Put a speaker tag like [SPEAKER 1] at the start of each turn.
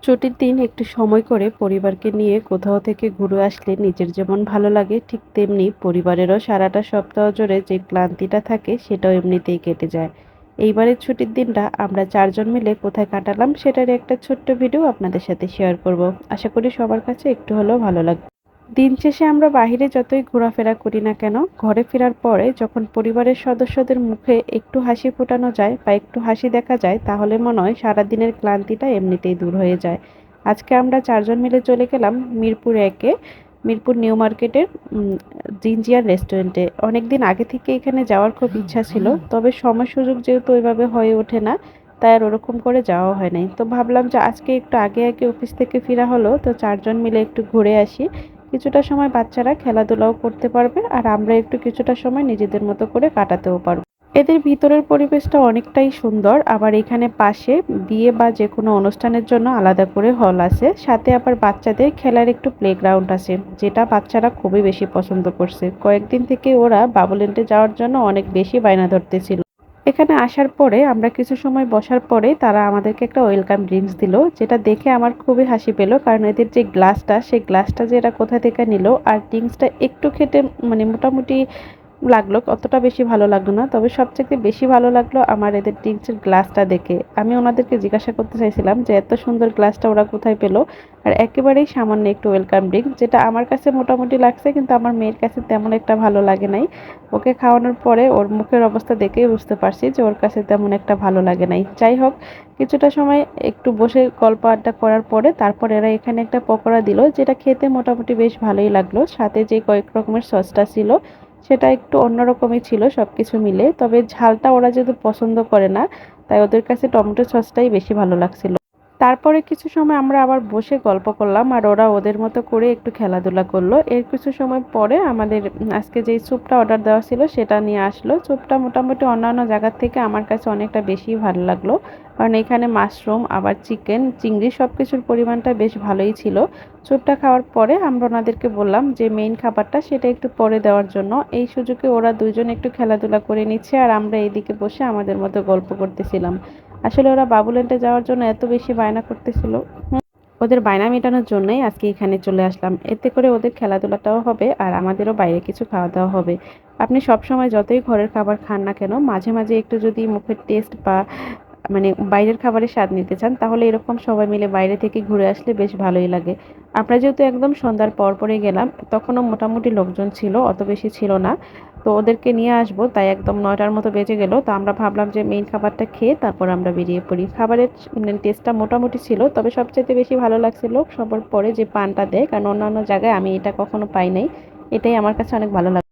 [SPEAKER 1] ছুটির দিন একটু সময় করে পরিবারকে নিয়ে কোথাও থেকে ঘুরে আসলে নিজের যেমন ভালো লাগে ঠিক তেমনি পরিবারেরও সারাটা সপ্তাহ জুড়ে যে ক্লান্তিটা থাকে সেটাও এমনিতেই কেটে যায়। এইবারের ছুটির দিনটা আমরা চারজন মিলে কোথায় কাটালাম সেটার একটা ছোট্ট ভিডিও আপনাদের সাথে শেয়ার করব। আশা করি সবার কাছে একটু হলেও ভালো লাগবে। দিন শেষে আমরা বাহিরে যতই ঘোরাফেরা করি না কেন, ঘরে ফেরার পরে যখন পরিবারের সদস্যদের মুখে একটু হাসি ফোটানো যায় বা একটু হাসি দেখা যায় তাহলে মনে হয় সারাদিনের ক্লান্তিটা এমনিতেই দূর হয়ে যায়। আজকে আমরা চারজন মিলে চলে গেলাম মিরপুর একে, মিরপুর নিউ মার্কেটের জিঞ্জিয়ার রেস্টুরেন্টে। অনেকদিন আগে থেকে এখানে যাওয়ার খুব ইচ্ছা ছিল, তবে সময় সুযোগ যেহেতু ওইভাবে হয়ে ওঠে না, তাই আর ওরকম করে যাওয়া হয় নাই। তো ভাবলাম যে আজকে একটু আগে আগে অফিস থেকে ফেরা হলো, তো চারজন মিলে একটু ঘুরে আসি। কিছুটা সময় বাচ্চারা খেলাধুলাও করতে পারবে আর আমরা একটু কিছুটা সময় নিজেদের মতো করে কাটাতেও পারবো। এদের ভিতরের পরিবেশটা অনেকটাই সুন্দর। আবার এখানে পাশে বিয়ে বা যে কোনো অনুষ্ঠানের জন্য আলাদা করে হল আছে, সাথে আবার বাচ্চাদের খেলার একটু প্লেগ্রাউন্ড আছে, যেটা বাচ্চারা খুবই বেশি পছন্দ করছে। কয়েকদিন থেকে ওরা বাবুল্যান্ডে যাওয়ার জন্য অনেক বেশি বায়না ধরতেছিল। এখানে আসার পরে আমরা কিছু সময় বসার পরে তারা আমাদেরকে একটা ওয়েলকাম ড্রিঙ্কস দিল, যেটা দেখে আমার খুবই হাসি পেল, কারণ এদের যে গ্লাসটা সেই গ্লাসটা যে এরা কোথা থেকে নিল। আর ড্রিঙ্কসটা একটু খেতে মানে মোটামুটি লাগলো, অতটা বেশি ভালো লাগলো না, তবে সবচেয়ে বেশি ভালো লাগলো আমার এদের ড্রিঙ্কসের গ্লাসটা দেখে। আমি ওনাদেরকে জিজ্ঞাসা করতে চাইছিলাম যে এত সুন্দর গ্লাসটা ওরা কোথায় পেলো। আর একেবারেই সামান্য একটু ওয়েলকাম ড্রিঙ্ক, যেটা আমার কাছে মোটামুটি লাগছে কিন্তু আমার মেয়ের কাছে তেমন একটা ভালো লাগে নাই। ওকে খাওয়ানোর পরে ওর মুখের অবস্থা দেখেই বুঝতে পারছি যে ওর কাছে তেমন একটা ভালো লাগে নাই। যাই হোক, কিছুটা সময় একটু বসে গল্প আড্ডা করার পরে তারপর এরা এখানে একটা পকোড়া দিল, যেটা খেতে মোটামুটি বেশ ভালোই লাগলো। সাথে যে কয়েক রকমের সসটা ছিল সেটা একটু অন্যরকমই ছিল সবকিছু মিলে, তবে ঝালটা ওরা যেহেতু পছন্দ করে না, তাই ওদের কাছে টমেটো সসটাই বেশি ভালো লাগছিল। তারপরে কিছু সময় আমরা আবার বসে গল্প করলাম আর ওরা ওদের মতো করে একটু খেলাধুলা করলো। এর কিছু সময় পরে আমাদের আজকে যেই স্যুপটা অর্ডার দেওয়া ছিল সেটা নিয়ে আসলো। স্যুপটা মোটামুটি অন্যান্য জায়গার থেকে আমার কাছে অনেকটা বেশি ভালো লাগলো, কারণ এখানে মাশরুম আবার চিকেন চিংড়ি সব কিছুর পরিমাণটা বেশ ভালোই ছিল। স্যুপটা খাওয়ার পরে আমরা ওনাদেরকে বললাম যে মেইন খাবারটা সেটা একটু পরে দেওয়ার জন্য। এই সুযোগে ওরা দুইজন একটু খেলাধুলা করে নিচ্ছে আর আমরা এইদিকে বসে আমাদের মতো গল্প করতেছিলাম। আসলে ওরা বাবুল্যান্ডে যাওয়ার জন্য এত বেশি বায়না করতেছিল, ওদের বায়না মেটানোর জন্যই আজকে এখানে চলে আসলাম। এতে করে ওদের খেলাধুলাটাও হবে আর আমাদেরও বাইরে কিছু খাওয়া দাওয়া হবে। আপনি সবসময় যতই ঘরের খাবার খান না কেন, মাঝে মাঝে একটু যদি মুখের টেস্ট বা মানে বাইরের খাবারের স্বাদ নিতে চান, তাহলে এরকম সবাই মিলে বাইরে থেকে ঘুরে আসলে বেশ ভালোই লাগে। আমরা যেহেতু একদম সন্ধ্যার পর পরে গেলাম, তখনও মোটামুটি লোকজন ছিল, অত বেশি ছিল না। তো ওদেরকে নিয়ে আসবো তাই একদম ৯টার মতো বেজে গেল। তো আমরা ভাবলাম যে মেইন খাবারটা খেয়ে তারপর আমরা বেরিয়ে পড়ি। খাবারের টেস্টটা মোটামুটি ছিল, তবে সবচাইতে বেশি ভালো লাগছিল সবার পরে যে পানটা দেয়, কারণ অন্যান্য জায়গায় আমি এটা কখনো পাই নাই। এটাই আমার কাছে অনেক ভালো লাগে।